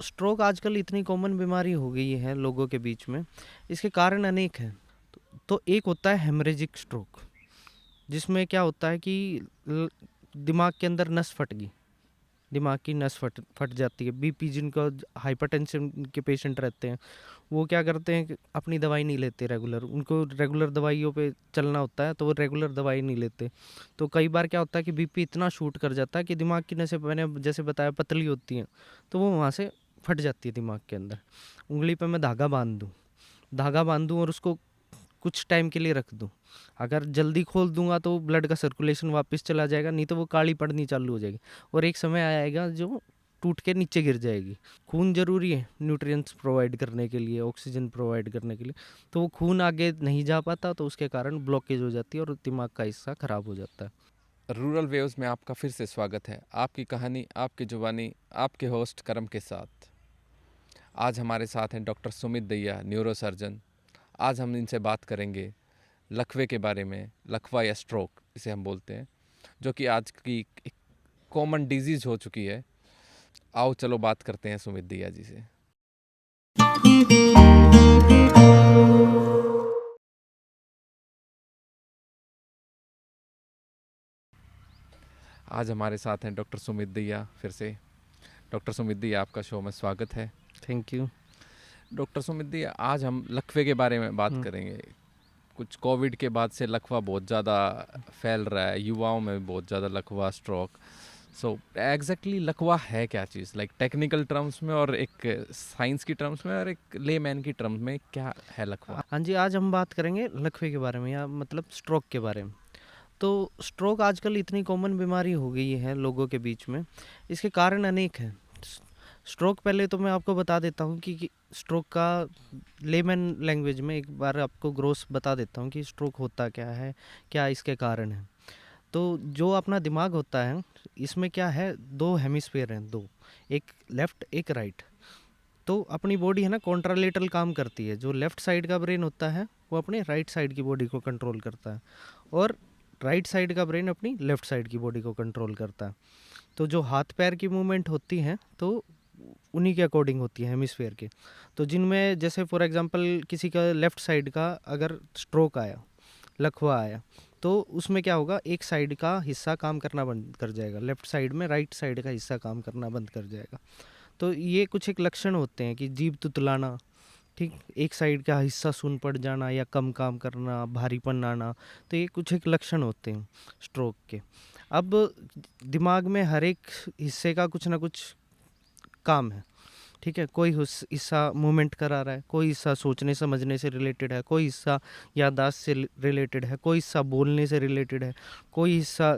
Stroke आजकल इतनी common बीमारी हो गई है लोगों के बीच में। इसके कारण अनेक हैं। तो एक होता है हेमरेजिक स्ट्रोक, जिसमें क्या होता है कि ल- दिमाग के अंदर नस फट गई, दिमाग की नस फट फट जाती है। बीपी जिनको हाइपरटेंशन के पेशेंट रहते हैं, वो क्या करते हैं कि अपनी दवाई नहीं लेते रेगुलर, उनको रेगुलर दवाइयों पे चलना होता है, तो वो रेगुलर दवाई नहीं लेते। तो कई बार क्या होता है कि बीपी इतना शूट कर जाता है कि दिमाग की नसें, मैंने जैसे बताया, पतली होती हैं, तो वो वहाँ से फट जाती है दिमाग के अंदर। उंगली पे मैं धागा बांध दूँ और उसको कुछ टाइम के लिए रख दूँ। अगर जल्दी खोल दूंगा तो ब्लड का सर्कुलेशन वापस चला जाएगा, नहीं तो वो काली पड़नी चालू हो जाएगी और एक समय आएगा जो टूट के नीचे गिर जाएगी। खून ज़रूरी है न्यूट्रिएंट्स प्रोवाइड करने के लिए, ऑक्सीजन प्रोवाइड करने के लिए, तो वो खून आगे नहीं जा पाता, तो उसके कारण ब्लॉकेज हो जाती है और दिमाग का हिस्सा खराब हो जाता है। रूरल वेव्स में आपका फिर से स्वागत है। आपकी कहानी, आपकी जुबानी, आपके होस्ट करम के साथ। आज हमारे साथ हैं डॉक्टर सुमित दैया, न्यूरो सर्जन। आज हम इनसे बात करेंगे लकवे के बारे में, लकवा या स्ट्रोक इसे हम बोलते हैं, जो कि आज की एक कॉमन डिजीज़ हो चुकी है। आओ चलो बात करते हैं सुमित दैया जी से। आज हमारे साथ हैं डॉक्टर सुमित दैया फिर से। डॉक्टर सुमित दैया, आपका शो में स्वागत है। Thank you. डॉक्टर सुमित दैया, आज हम लकवे के बारे में बात करेंगे। कुछ कोविड के बाद से लकवा बहुत ज़्यादा फैल रहा है, युवाओं में भी बहुत ज़्यादा लकवा, स्ट्रोक। सो एग्जैक्टली लकवा है क्या चीज़, लाइक टेक्निकल टर्म्स में और एक साइंस की टर्म्स में और एक लेमैन की टर्म्स में क्या है लकवा? हाँ जी, आज हम बात करेंगे लकवे के बारे में, या मतलब स्ट्रोक के बारे में। तो स्ट्रोक आजकल इतनी कॉमन बीमारी हो गई है लोगों के बीच में। इसके कारण अनेक हैं। स्ट्रोक, पहले तो मैं आपको बता देता हूँ कि स्ट्रोक का लेमन लैंग्वेज में एक बार आपको ग्रोस बता देता हूँ कि स्ट्रोक होता क्या है, क्या इसके कारण है। तो जो अपना दिमाग होता है, इसमें क्या है, दो हेमिस्फेयर हैं, दो, एक लेफ्ट एक राइट। तो अपनी बॉडी है ना, कॉन्ट्रालेटरल काम करती है। जो लेफ्ट साइड का ब्रेन होता है वो अपने राइट साइड की बॉडी को कंट्रोल करता है, और राइट साइड का ब्रेन अपनी लेफ्ट साइड की बॉडी को कंट्रोल करता है। तो जो हाथ पैर की मूवमेंट होती हैं, तो उन्हीं के अकॉर्डिंग होती है हेमिस्फेयर के। तो जिनमें जैसे फॉर एग्जांपल किसी का लेफ्ट साइड का अगर स्ट्रोक आया, लकवा आया, तो उसमें क्या होगा, एक साइड का हिस्सा काम करना बंद कर जाएगा, लेफ्ट साइड में राइट साइड का हिस्सा काम करना बंद कर जाएगा। तो ये कुछ एक लक्षण होते हैं कि जीभ तुतलाना, ठीक, एक साइड का हिस्सा सुन पड़ जाना या कम काम करना, भारीपन आना, तो ये कुछ एक लक्षण होते हैं स्ट्रोक के। अब दिमाग में हर एक हिस्से का कुछ ना कुछ काम है, ठीक है। कोई हिस्सा मूवमेंट करा रहा है, कोई हिस्सा सोचने समझने से रिलेटेड है, कोई हिस्सा याददाश्त से रिलेटेड है, कोई हिस्सा बोलने से रिलेटेड है, कोई हिस्सा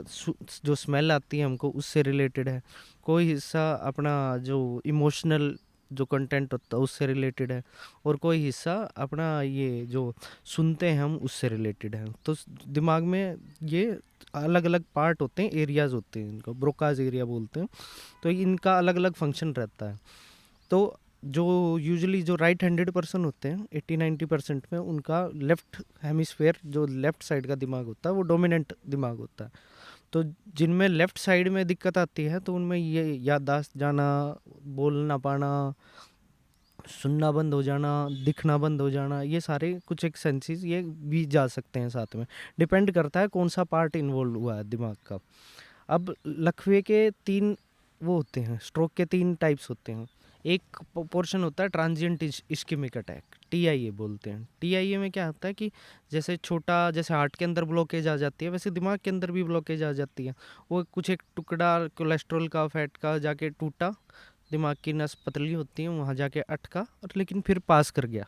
जो स्मेल आती है हमको उससे रिलेटेड है, कोई हिस्सा अपना जो इमोशनल जो कंटेंट होता है उससे रिलेटेड है, और कोई हिस्सा अपना ये जो सुनते हैं हम उससे रिलेटेड है। तो दिमाग में ये अलग अलग पार्ट होते हैं, एरियाज होते हैं, इनको ब्रोकाज एरिया बोलते हैं। तो इनका अलग अलग फंक्शन रहता है। तो जो यूजुअली जो राइट हैंडेड पर्सन होते हैं 80-90% में, उनका लेफ्ट हेमिस्फेयर, जो लेफ्ट साइड का दिमाग होता है, वो डोमिनेंट दिमाग होता है। तो जिनमें लेफ्ट साइड में दिक्कत आती है, तो उनमें ये याददाश्त जाना, बोलना पाना, सुनना बंद हो जाना, दिखना बंद हो जाना, ये सारे कुछ एक सेंसेस ये भी जा सकते हैं साथ में। डिपेंड करता है कौन सा पार्ट इन्वॉल्व हुआ है दिमाग का। अब लकवे के तीन वो होते हैं, स्ट्रोक के तीन टाइप्स होते हैं। एक पोर्शन होता है ट्रांजिएंट इस्केमिक अटैक, टीआईए बोलते हैं। टीआईए में क्या होता है कि जैसे छोटा, जैसे हार्ट के अंदर ब्लॉकेज आ जाती है, वैसे दिमाग के अंदर भी ब्लॉकेज आ जाती है। वो कुछ एक टुकड़ा कोलेस्ट्रॉल का, फैट का जाके टूटा, दिमाग की नस पतली होती है, वहाँ जाके अटका, और लेकिन फिर पास कर गया।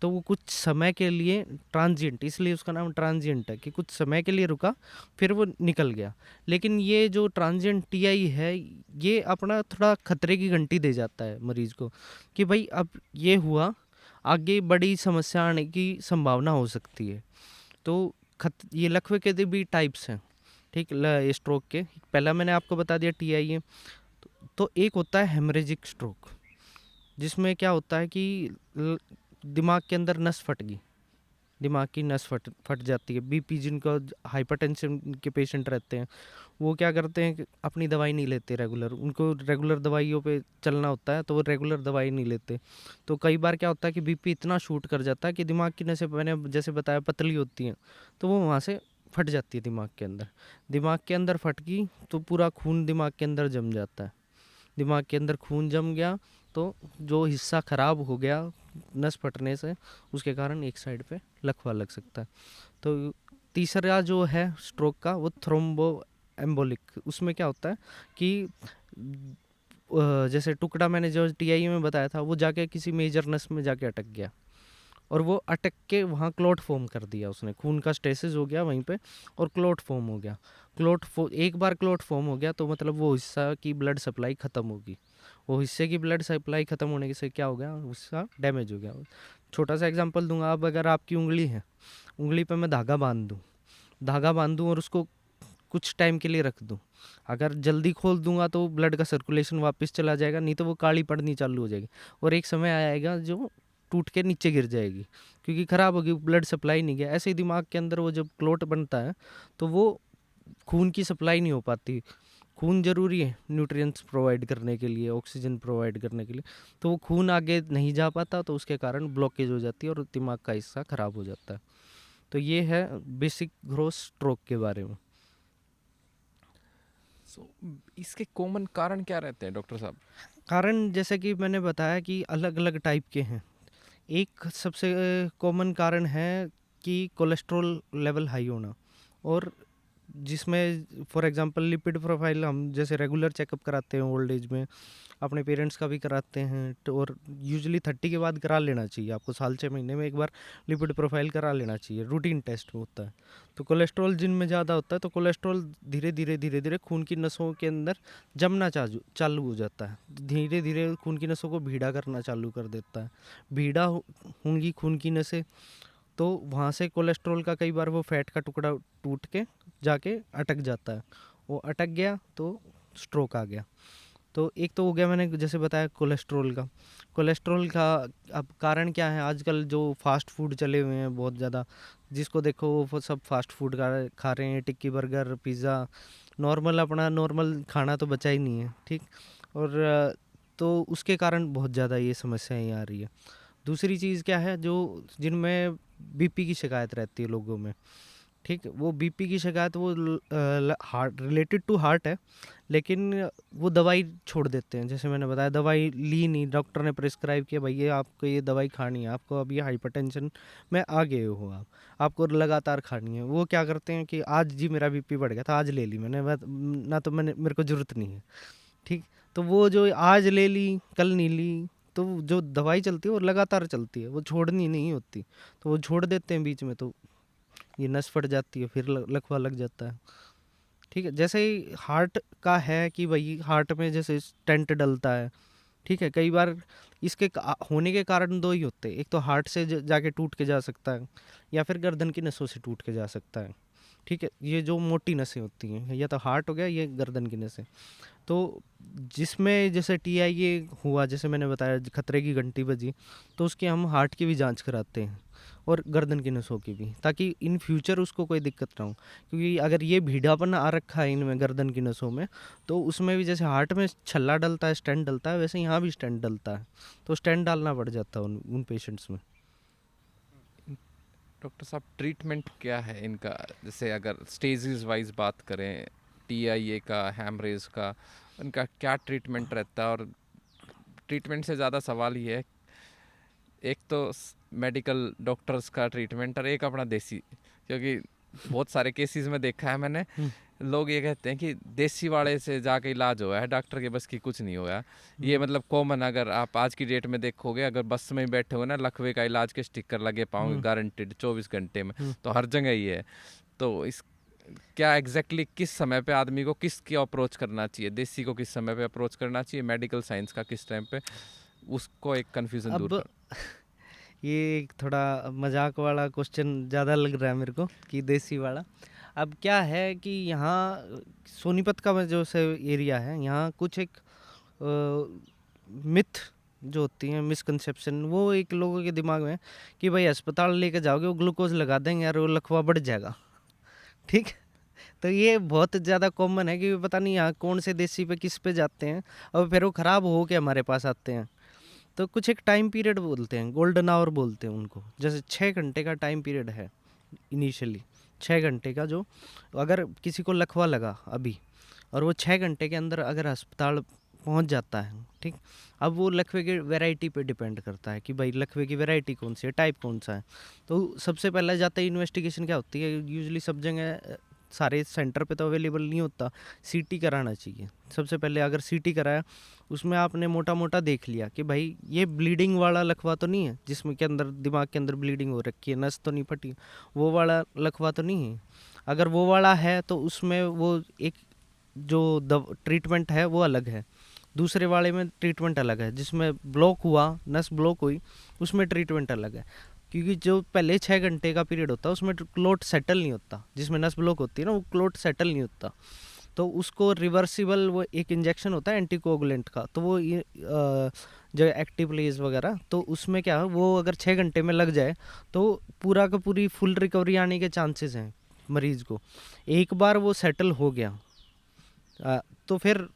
तो वो कुछ समय के लिए ट्रांजिएंट, इसलिए उसका नाम ट्रांजिएंट है कि कुछ समय के लिए रुका, फिर वो निकल गया। लेकिन ये जो ट्रांजिएंट टीआई है, ये अपना थोड़ा खतरे की घंटी दे जाता है मरीज को कि भाई अब ये हुआ, आगे बड़ी समस्या आने की संभावना हो सकती है। तो ये लकवे के भी टाइप्स हैं, ठीक, स्ट्रोक के। पहला मैंने आपको बता दिया टीआई। तो एक होता है हेमरेजिक स्ट्रोक, जिसमें क्या होता है कि दिमाग के अंदर नस फट गई, दिमाग की नस फट फट जाती है। बीपी जिनको हाइपरटेंशन के पेशेंट रहते हैं, वो क्या करते हैं कि अपनी दवाई नहीं लेते रेगुलर, उनको रेगुलर दवाइयों पे चलना होता है, तो वो रेगुलर दवाई नहीं लेते। तो कई बार क्या होता है कि बीपी इतना शूट कर जाता है कि दिमाग की नसें, मैंने जैसे बताया, पतली होती हैं, तो वो वहाँ से फट जाती है दिमाग के अंदर। दिमाग के अंदर फट गई तो पूरा खून दिमाग के अंदर जम जाता है। दिमाग के अंदर खून जम गया तो जो हिस्सा खराब हो गया नस फटने से, उसके कारण एक साइड पे लकवा लग सकता है। तो तीसरा जो है स्ट्रोक का, वो थ्रोम्बो एम्बोलिक। उसमें क्या होता है कि जैसे टुकड़ा मैंने जो टीआई में बताया था, वो जाके किसी मेजर नस में जाके अटक गया, और वो अटक के वहाँ क्लॉट फॉर्म कर दिया उसने, खून का स्टेसिस हो गया वहीं पे, और क्लॉट फॉर्म हो गया। एक बार क्लॉट फॉर्म हो गया तो मतलब वो हिस्सा की ब्लड सप्लाई ख़त्म होगी। वो हिस्से की ब्लड सप्लाई ख़त्म होने से क्या हो गया, उसका डैमेज हो गया। छोटा सा एग्जांपल दूंगा, अब अगर आपकी उंगली है, उंगली पे मैं धागा बांध दूँ और उसको कुछ टाइम के लिए रख दूँ, अगर जल्दी खोल दूंगा तो ब्लड का सर्कुलेशन वापस चला जाएगा, नहीं तो वो काली पड़नी चालू हो जाएगी, और एक समय आएगा जो टूट के नीचे गिर जाएगी, क्योंकि ख़राब होगी, ब्लड सप्लाई नहीं गया। ऐसे ही दिमाग के अंदर वो जब क्लोट बनता है तो वो खून की सप्लाई नहीं हो पाती। खून ज़रूरी है न्यूट्रिएंट्स प्रोवाइड करने के लिए, ऑक्सीजन प्रोवाइड करने के लिए, तो वो खून आगे नहीं जा पाता, तो उसके कारण ब्लॉकेज हो जाती है और दिमाग का हिस्सा ख़राब हो जाता है। तो ये है बेसिक ग्रोस स्ट्रोक के बारे में। सो इसके कॉमन कारण क्या रहते हैं डॉक्टर साहब? कारण जैसे कि मैंने बताया कि अलग अलग टाइप के हैं। एक सबसे कॉमन कारण है कि कोलेस्ट्रॉल लेवल हाई होना, और जिसमें फॉर एग्जांपल लिपिड प्रोफाइल हम जैसे रेगुलर चेकअप कराते हैं ओल्ड एज में, अपने पेरेंट्स का भी कराते हैं, तो और यूजुअली 30 के बाद करा लेना चाहिए आपको, साल 6 महीने में एक बार लिपिड प्रोफाइल करा लेना चाहिए, रूटीन टेस्ट होता है। तो कोलेस्ट्रॉल जिनमें ज़्यादा होता है तो कोलेस्ट्रॉल धीरे धीरे खून की नसों के अंदर जमना चालू हो जाता है, धीरे धीरे खून की नसों को भीड़ा करना चालू कर देता है। भीड़ा होंगी खून की नसें, तो वहाँ से कोलेस्ट्रॉल का कई बार वो फैट का टुकड़ा टूट के जाके अटक जाता है, वो अटक गया तो स्ट्रोक आ गया। तो एक तो हो गया मैंने जैसे बताया कोलेस्ट्रॉल का। अब कारण क्या है, आजकल जो फास्ट फूड चले हुए हैं बहुत ज़्यादा, जिसको देखो वो सब फास्ट फूड खा रहे हैं, टिक्की बर्गर पिज़्ज़ा, नॉर्मल अपना नॉर्मल खाना तो बचा ही नहीं है, ठीक। और तो उसके कारण बहुत ज़्यादा ये समस्याएं आ रही है। दूसरी चीज़ क्या है, जो जिनमें बीपी की शिकायत रहती है लोगों में, ठीक, वो बीपी की शिकायत वो हार्ट रिलेटेड टू हार्ट है, लेकिन वो दवाई छोड़ देते हैं। जैसे मैंने बताया, दवाई ली नहीं, डॉक्टर ने प्रिस्क्राइब किया भाई ये आपको ये दवाई खानी है, आपको अभी हाइपरटेंशन में आ गए हो आप, आपको लगातार खानी है। वो क्या करते हैं कि आज जी मेरा बीपी बढ़ गया था, आज ले ली मैंने, ना तो मैंने, मेरे को ज़रूरत नहीं है, ठीक। तो वो जो आज ले ली कल नहीं ली, तो जो दवाई चलती है वो लगातार चलती है, वो छोड़नी नहीं होती, तो वो छोड़ देते हैं बीच में, तो ये नस फट जाती है, फिर लकवा लग जाता है, ठीक है। जैसे ही हार्ट का है कि भाई हार्ट में जैसे स्टेंट डलता है, ठीक है, कई बार इसके होने के कारण दो ही होते हैं, एक तो हार्ट से जाके टूट के जा सकता है, या फिर गर्दन की नसों से टूट के जा सकता है, ठीक है। ये जो मोटी नसें होती हैं, या तो हार्ट हो गया, ये गर्दन की नसें। तो जिसमें जैसे टीआईए हुआ, जैसे मैंने बताया खतरे की घंटी बजी, तो उसकी हम हार्ट की भी जांच कराते हैं और गर्दन की नसों की भी, ताकि इन फ्यूचर उसको कोई दिक्कत ना हो। क्योंकि अगर ये भीड़ापन आ रखा है इनमें गर्दन की नसों में, तो उसमें भी जैसे हार्ट में छल्ला डलता है, स्टेंट डलता है, वैसे यहाँ भी स्टेंट डलता है, तो स्टेंट डालना पड़ जाता है उन पेशेंट्स में। डॉक्टर साहब ट्रीटमेंट क्या है इनका? जैसे अगर स्टेजेस वाइज बात करें, टीआईए का, हैमरेज का, इनका क्या ट्रीटमेंट रहता है? और ट्रीटमेंट से ज़्यादा सवाल ये है, एक तो मेडिकल डॉक्टर्स का ट्रीटमेंट और एक अपना देसी, क्योंकि बहुत सारे केसेस में देखा है मैंने, लोग ये कहते हैं कि देसी वाले से जाके इलाज हुआ है, डॉक्टर के बस की कुछ नहीं हुआ। ये मतलब कॉमन, अगर आप आज की डेट में देखोगे, अगर बस में बैठे हो ना, लकवे का इलाज के स्टिकर लगे पाओगे गारंटेड 24 घंटे में, तो हर जगह ये है। तो इस क्या एग्जैक्टली किस समय पे आदमी को किसकी अप्रोच करना चाहिए? देसी को किस समय पे अप्रोच करना चाहिए, मेडिकल साइंस का किस टाइम पे? उसको एक कन्फ्यूज़न दूर अब कर। ये एक थोड़ा मजाक वाला क्वेश्चन ज़्यादा लग रहा है मेरे को कि देसी वाला। अब क्या है कि यहाँ सोनीपत का जो से एरिया है, यहाँ कुछ एक मिथ जो होती हैं, मिसकंसेप्शन, वो एक लोगों के दिमाग में कि भाई अस्पताल लेके जाओगे वो ग्लूकोज लगा देंगे और वो लकवा बढ़ जाएगा, ठीक। तो ये बहुत ज़्यादा कॉमन है कि पता नहीं यहाँ कौन से देसी पे किस पे जाते हैं और फिर वो ख़राब हो के हमारे पास आते हैं। तो कुछ एक टाइम पीरियड बोलते हैं, गोल्डन आवर बोलते हैं उनको। जैसे 6 घंटे का टाइम पीरियड है इनिशियली, 6 घंटे का, जो अगर किसी को लकवा लगा अभी और वो 6 घंटे के अंदर अगर अस्पताल पहुंच जाता है, ठीक। अब वो लकवे की वैरायटी पे डिपेंड करता है कि भाई लकवे की वैरायटी कौन सी है, टाइप कौन सा है। तो सबसे पहले जाते ही इन्वेस्टिगेशन क्या होती है, यूजुअली सब जगह सारे सेंटर पे तो अवेलेबल नहीं होता, सीटी कराना चाहिए सबसे पहले। अगर सीटी कराया, उसमें आपने मोटा मोटा देख लिया कि भाई ये ब्लीडिंग वाला लकवा तो नहीं है, जिसमें के अंदर दिमाग के अंदर ब्लीडिंग हो रखी है, नस तो नहीं फटी, वो वाला लकवा तो नहीं है। अगर वो वाला है तो उसमें वो एक जो ट्रीटमेंट है वो अलग है, दूसरे वाले में ट्रीटमेंट अलग है। जिसमें ब्लॉक हुआ, नस ब्लॉक हुई, उसमें ट्रीटमेंट अलग है। क्योंकि जो पहले 6 घंटे का पीरियड होता है उसमें क्लोट सेटल नहीं होता, जिसमें नस ब्लॉक होती है ना, वो क्लोट सेटल नहीं होता। तो उसको रिवर्सिबल वो एक इंजेक्शन होता है एंटीकोगुलेंट का, तो वो जो एक्टिवलेज वगैरह, तो उसमें क्या है, वो अगर 6 घंटे में लग जाए तो पूरा का पूरी फुल रिकवरी आने के चांसेस हैं मरीज को। एक बार वो सेटल हो गया तो फिर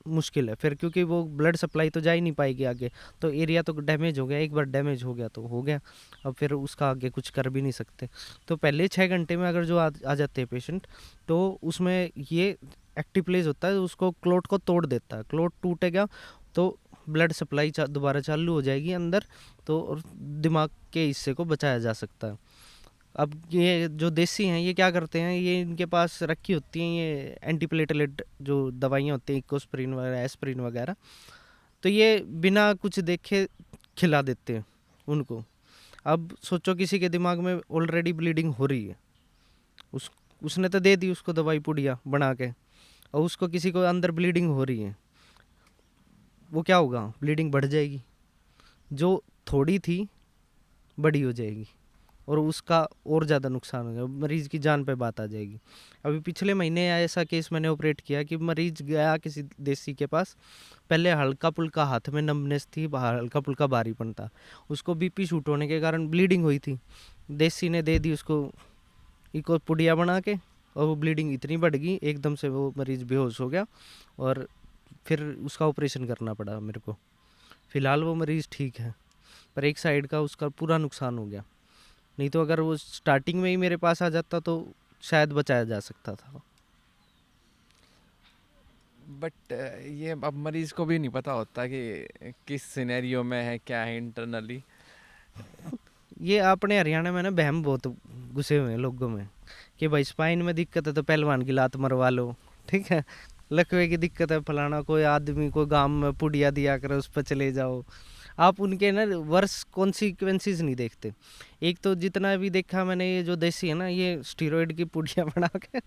मुश्किल है फिर, क्योंकि वो ब्लड सप्लाई तो जा ही नहीं पाएगी आगे। तो एरिया तो डैमेज हो गया, एक बार डैमेज हो गया तो हो गया, अब फिर उसका आगे कुछ कर भी नहीं सकते। तो पहले 6 घंटे में अगर जो आ जाते हैं पेशेंट, तो उसमें ये एक्टिव प्लेस होता है, उसको क्लोट को तोड़ देता है। क्लोट टूटेगा तो ब्लड सप्लाई दोबारा चालू हो जाएगी अंदर, तो और दिमाग के हिस्से को बचाया जा सकता है। अब ये जो देसी हैं ये क्या करते हैं, ये इनके पास रखी होती हैं ये एंटीप्लेटलेट जो दवाइयाँ होती हैं, इकोस्प्रिन वगैरह, एस्प्रिन वगैरह, तो ये बिना कुछ देखे खिला देते हैं उनको। अब सोचो किसी के दिमाग में ऑलरेडी ब्लीडिंग हो रही है, उसने तो दे दी उसको दवाई पुड़िया बना के, और उसको किसी को अंदर ब्लीडिंग हो रही है, वो क्या होगा, ब्लीडिंग बढ़ जाएगी, जो थोड़ी थी बड़ी हो जाएगी, और उसका और ज़्यादा नुकसान हो गया, मरीज़ की जान पे बात आ जाएगी। अभी पिछले महीने ऐसा केस मैंने ऑपरेट किया कि मरीज़ गया किसी देसी के पास, पहले हल्का पुल्का हाथ में नमनेस थी, हल्का पुल्का भारीपन था, उसको बीपी शूट होने के कारण ब्लीडिंग हुई थी। देसी ने दे दी उसको इको पुड़िया बना के, और वो ब्लीडिंग इतनी बढ़ गई एकदम से, वो मरीज़ बेहोश हो गया, और फिर उसका ऑपरेशन करना पड़ा मेरे को। फ़िलहाल वो मरीज़ ठीक है, पर एक साइड का उसका पूरा नुकसान हो गया। नहीं तो अगर वो स्टार्टिंग में ही मेरे पास आ जाता तो शायद बचाया जा सकता था। बट ये अब मरीज को भी नहीं पता होता कि किस सिनेरियो में है, क्या है इंटरनली। ये अपने हरियाणा में ना बहम बहुत घुसे हुए हैं लोगों में कि भाई स्पाइन में दिक्कत है तो पहलवान की लात मरवा लो, ठीक है। लकवे की दिक्कत है, फलाना कोई आदमी को गांव में पुड़िया दिया करे, उस पर चले जाओ। आप उनके ना वर्स कॉन्सिक्वेंसेस नहीं देखते। एक तो जितना भी देखा मैंने, ये जो देसी है ना, ये स्टीरॉयड की पुड़िया बना के,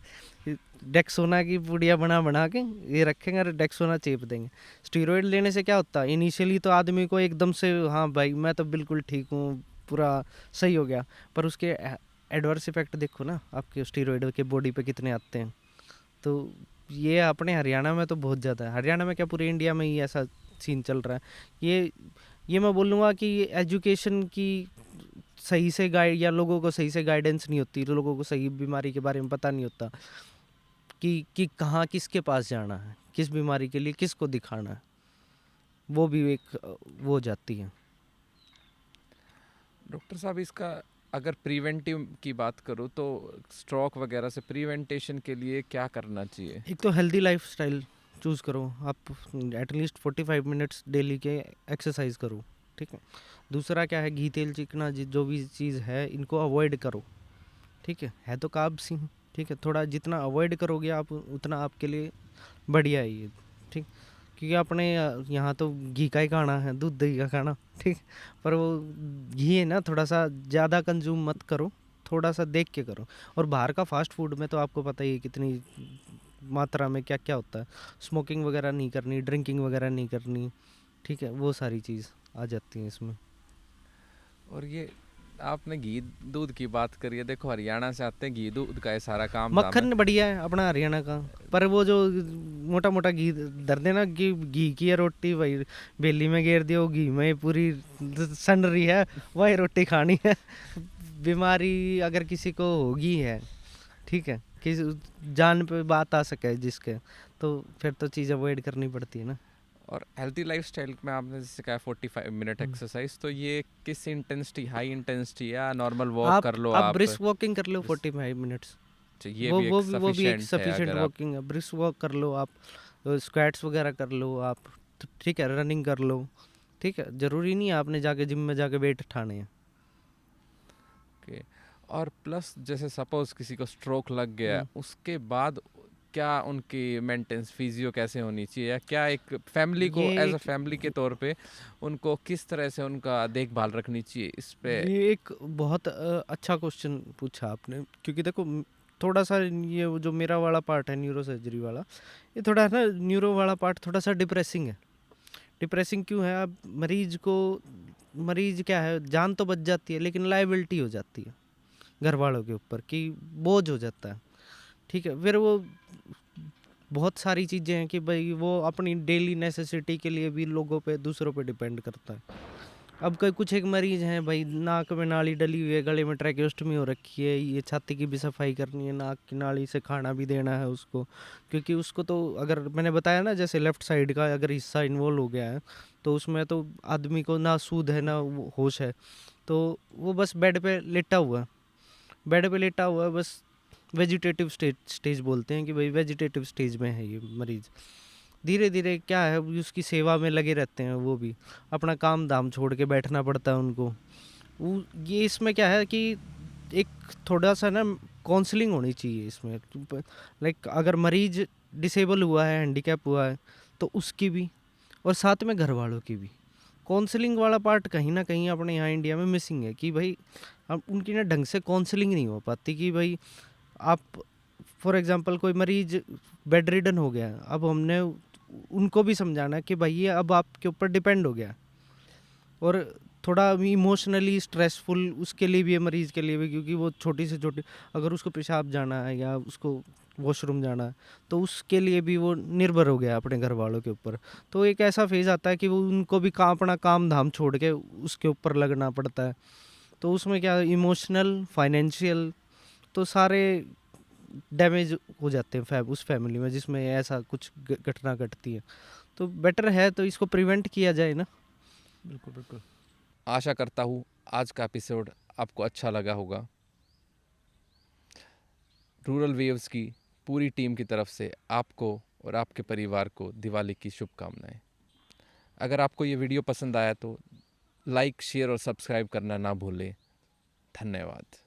डेक्सोना की पुड़िया बना के ये रखेंगे और डेक्सोना चेप देंगे। स्टीरॉयड लेने से क्या होता है, इनिशियली तो आदमी को एकदम से हाँ भाई मैं तो बिल्कुल ठीक हूँ, पूरा सही हो गया, पर उसके एडवर्स इफेक्ट देखो ना आपके स्टीरॉयड के बॉडी पे कितने आते हैं। तो ये अपने हरियाणा में तो बहुत ज़्यादा है, हरियाणा में क्या पूरे इंडिया में ही ऐसा सीन चल रहा है। ये मैं बोलूँगा कि एजुकेशन की सही से गाइड, या लोगों को सही से गाइडेंस नहीं होती, लोगों को सही बीमारी के बारे में पता नहीं होता कि कहाँ किसके पास जाना है, किस बीमारी के लिए किसको दिखाना है, वो भी एक वो जाती है। डॉक्टर साहब, इसका अगर प्रिवेंटिव की बात करूँ तो स्ट्रोक वगैरह से प्रिवेंटेशन के लिए क्या करना चाहिए? एक तो हेल्दी लाइफस्टाइल चूज़ करो आप, एटलीस्ट 45 मिनट्स डेली के एक्सरसाइज करो, ठीक है। दूसरा क्या है, घी तेल चिकना जो भी चीज़ है इनको अवॉइड करो, ठीक है तो कार्ब्स ही, ठीक है। थोड़ा जितना अवॉइड करोगे आप उतना आपके लिए बढ़िया है ये, ठीक। क्योंकि अपने यहाँ तो घी का ही खाना है, दूध दही का खाना, ठीक। पर वो घी है ना, थोड़ा सा ज़्यादा कंज्यूम मत करो, थोड़ा सा देख के करो। और बाहर का फास्ट फूड में तो आपको पता ही है कितनी मात्रा में क्या क्या होता है। स्मोकिंग वगैरह नहीं करनी, ड्रिंकिंग वगैरह नहीं करनी, ठीक है, वो सारी चीज़ आ जाती है इसमें। और ये आपने घी दूध की बात करी है, देखो हरियाणा से आते हैं, घी दूध का ये सारा काम धाम है। मक्खन बढ़िया है अपना हरियाणा का, पर वो जो मोटा मोटा घी दर देना, घी की है रोटी वही बेली में घेर दियो, घी में पूरी सन रही है, वही रोटी खानी है। बीमारी अगर किसी को होगी है, ठीक है, कि जान पे बात आ सके जिसके, तो फिर तो चीज़ अवॉइड करनी पड़ती है ना। और हेल्थी लाइफस्टाइल में आपने जैसे कहा 45 मिनट एक्सरसाइज, तो ये किस इंटेंसिटी, हाई इंटेंसिटी या नॉर्मल वॉक कर लो आप आप? ब्रिस्क वॉकिंग कर लो Brisk- 45 मिनट्स। अच्छा, ये भी एक वो भी एक सफिशिएंट है सफिशिएंट अगर आप। वॉकिंग है। ब्रिस्क वॉक कर लो आप, स्क्वाट्स वगैरह कर लो आप, तो ठीक है, रनिंग कर लो, ठीक है। ज़रूरी नहीं है आपने जाके जिम में जाके वेट उठाने हैं। ओके। और प्लस जैसे सपोज किसी को स्ट्रोक लग गया, हम्म। उसके बाद क्या उनकी मेंटेनेंस फिजियो कैसे होनी चाहिए, या क्या एक फैमिली को ये एज अ एक फैमिली के तौर पे उनको किस तरह से उनका देखभाल रखनी चाहिए इस पे? ये एक बहुत अच्छा क्वेश्चन पूछा आपने, क्योंकि देखो थोड़ा सा ये जो मेरा वाला पार्ट है न्यूरो सर्जरी वाला, ये थोड़ा ना न्यूरो वाला पार्ट थोड़ा सा डिप्रेसिंग है। डिप्रेसिंग क्यों है? अब मरीज क्या है, जान तो बच जाती है लेकिन लाइबिलिटी हो जाती है घर वालों के ऊपर, कि बोझ हो जाता है, ठीक है। फिर वो बहुत सारी चीज़ें हैं कि भाई वो अपनी डेली नेसेसिटी के लिए भी लोगों पे, दूसरों पे डिपेंड करता है। अब कोई कुछ एक मरीज़ हैं भाई, नाक में नाली डली हुई है, गले में ट्रैकेस्टमी हो रखी है, ये छाती की भी सफाई करनी है, नाक की नाली से खाना भी देना है उसको, क्योंकि उसको तो अगर मैंने बताया ना, जैसे लेफ़्ट साइड का अगर हिस्सा इन्वॉल्व हो गया है तो उसमें तो आदमी को ना सूद है ना होश है, तो वो बस बेड पे लेटा हुआ है, बेड पे लेटा हुआ है बस। वेजिटेटिव स्टेज बोलते हैं कि भाई वेजिटेटिव स्टेज में है ये मरीज़। धीरे धीरे क्या है, उसकी सेवा में लगे रहते हैं, वो भी अपना काम धाम छोड़ के बैठना पड़ता है उनको। ये इसमें क्या है कि एक थोड़ा सा ना काउंसलिंग होनी चाहिए इसमें, लाइक अगर मरीज डिसेबल हुआ है, हैंडीकैप हुआ है, तो उसकी भी, और साथ में घर वालों की भी। काउंसलिंग वाला पार्ट कहीं ना कहीं अपने यहाँ इंडिया में मिसिंग है, कि भाई अब उनकी ना ढंग से काउंसलिंग नहीं हो पाती, कि भाई आप फॉर एग्जांपल कोई मरीज बेड रिडन हो गया, अब हमने उनको भी समझाना है कि भाई ये अब आपके ऊपर डिपेंड हो गया, और थोड़ा इमोशनली स्ट्रेसफुल उसके लिए भी है, मरीज़ के लिए भी, क्योंकि वो छोटी से छोटी, अगर उसको पेशाब जाना है या उसको वॉशरूम जाना है, तो उसके लिए भी वो निर्भर हो गया अपने घर वालों के ऊपर। तो एक ऐसा फेज़ आता है कि वो उनको भी अपना काम धाम छोड़ के उसके ऊपर लगना पड़ता है। तो उसमें क्या, इमोशनल, फाइनेंशियल, तो सारे डैमेज हो जाते हैं उस फैमिली में जिसमें ऐसा कुछ घटना घटती है। तो बेटर है तो इसको प्रिवेंट किया जाए ना। बिल्कुल बिल्कुल। आशा करता हूँ आज का एपिसोड आपको अच्छा लगा होगा। रूरल वेव्स की पूरी टीम की तरफ से आपको और आपके परिवार को दिवाली की शुभकामनाएं। अगर आपको ये वीडियो पसंद आया तो लाइक, शेयर और सब्सक्राइब करना ना भूलें। धन्यवाद।